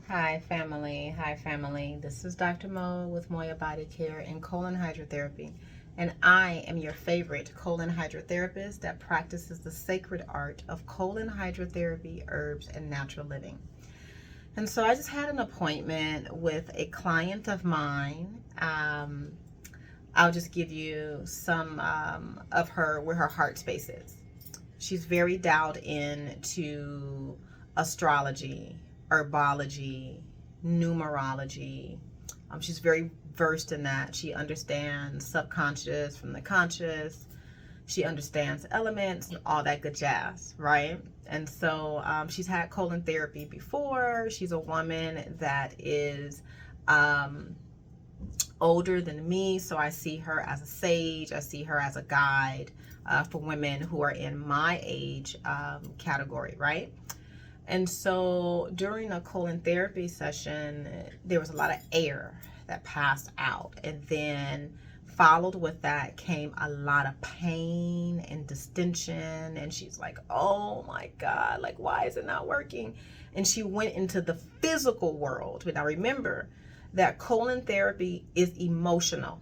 Hi family, hi family. This is Dr. Mo with Moya Body Care and Colon Hydrotherapy. And I am your favorite colon hydrotherapist that practices the sacred art of colon hydrotherapy, herbs, and natural living. And so I just had an appointment with a client of mine. I'll just give you some of her, where her heart space is. She's very dialed in to astrology, herbology, numerology. She's very versed in that. She understands subconscious from the conscious. She understands elements and all that good jazz, right? And so she's had colon therapy before. She's a woman that is older than me, so I see her as a sage. I see her as a guide for women who are in my age category, right? And so during a colon therapy session, there was a lot of air that passed out, and then followed with that came a lot of pain and distension. And she's like, oh my God, like, why is it not working? And she went into the physical world. But now remember that colon therapy is emotional.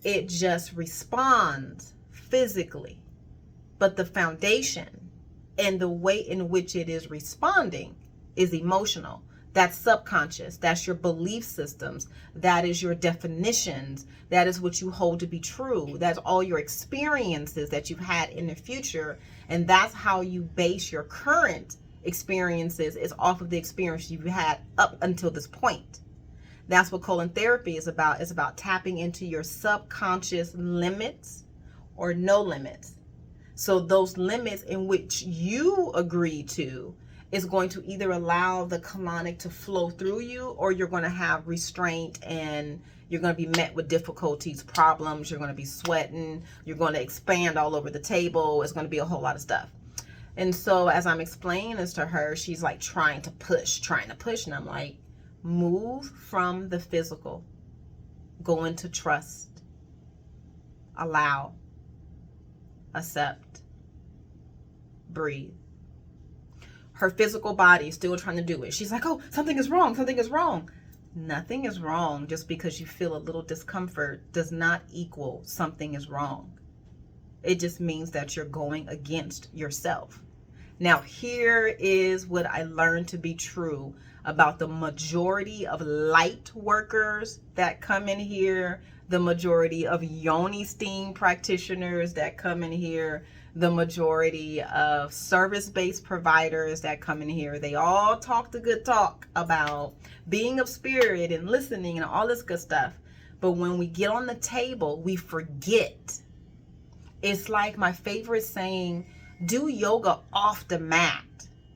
It just responds physically, but the foundation and the way in which it is responding is emotional. That's subconscious. That's your belief systems. That is your definitions. That is what you hold to be true. That's all your experiences that you've had in the future. And that's how you base your current experiences, is off of the experience you've had up until this point. That's what colon therapy is about. It's about tapping into your subconscious limits or no limits. So those limits in which you agree to is going to either allow the colonic to flow through you, or you're going to have restraint and you're going to be met with difficulties, problems. You're going to be sweating. You're going to expand all over the table. It's going to be a whole lot of stuff. And so as I'm explaining this to her, she's like trying to push. And I'm like, move from the physical, go into trust, allow, accept, breathe. Her physical body is still trying to do it. She's like, oh, something is wrong. Something is wrong. Nothing is wrong. Just because you feel a little discomfort does not equal something is wrong. It just means that you're going against yourself. Now, here is what I learned to be true about the majority of light workers that come in here, the majority of yoni steam practitioners that come in here, the majority of service-based providers that come in here. They all talk the good talk about being of spirit and listening and all this good stuff. But when we get on the table, we forget. It's like my favorite saying, do yoga off the mat.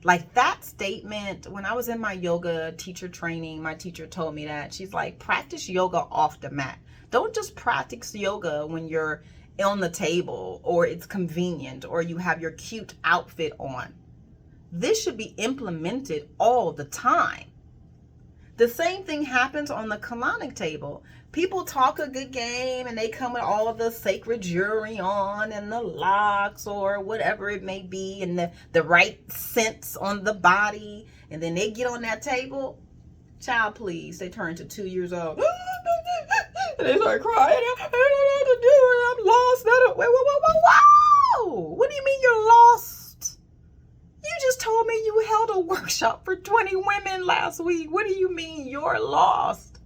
Like that statement, when I was in my yoga teacher training, my teacher told me that. She's like, practice yoga off the mat. Don't just practice yoga when you're on the table or it's convenient or you have your cute outfit on. This should be implemented all the time. The same thing happens on the colonic table. People talk a good game and they come with all of the sacred jewelry on and the locks or whatever it may be and the right scents on the body. And then they get on that table. Child, please. They turn to 2 years old. And they start crying. I don't know what to do. I'm lost. Whoa. What do you mean you're lost? You just told me you held a workshop for 20 women last week. What do you mean you're lost?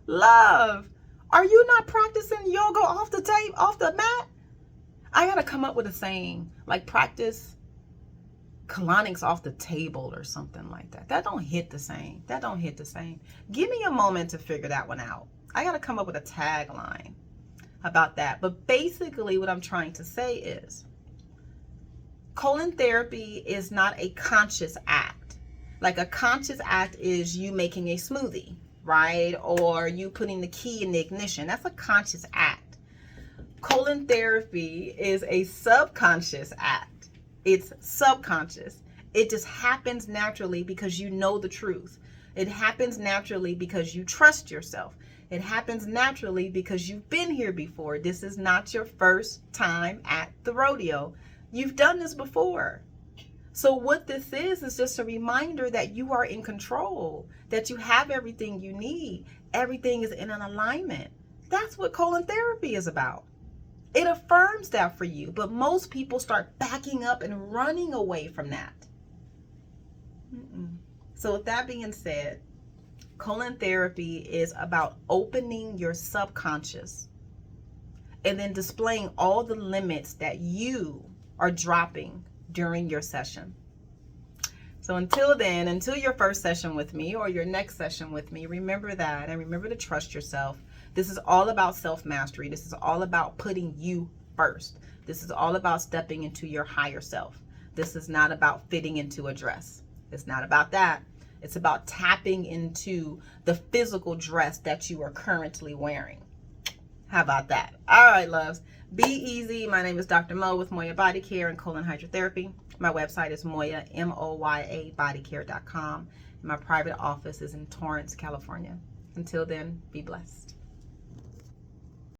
Love, are you not practicing yoga off the tape, off the mat? I gotta come up with a saying, like practice colonics off the table or something like that. That don't hit the same. Give me a moment to figure that one out. I gotta come up with a tagline about that. But basically what I'm trying to say is, colon therapy is not a conscious act. Like a conscious act is you making a smoothie, right? Or you putting the key in the ignition. That's a conscious act. Colon therapy is a subconscious act. It's subconscious. It just happens naturally because you know the truth. It happens naturally because you trust yourself. It happens naturally because you've been here before. This is not your first time at the rodeo. You've done this before. So what this is just a reminder that you are in control, that you have everything you need. Everything is in an alignment. That's what colon therapy is about. It affirms that for you, but most people start backing up and running away from that. So with that being said, colon therapy is about opening your subconscious and then displaying all the limits that you are dropping during your session. So until then, until your first session with me or your next session with me, remember that, and remember to trust yourself. This is all about self-mastery. This is all about putting you first. This is all about stepping into your higher self. This is not about fitting into a dress. It's not about that. It's about tapping into the physical dress that you are currently wearing. How about that? All right, loves. Be easy. My name is Dr. Mo with Moya Body Care and Colon Hydrotherapy. My website is Moya, M-O-Y-A, bodycare.com. My private office is in Torrance, California. Until then, be blessed.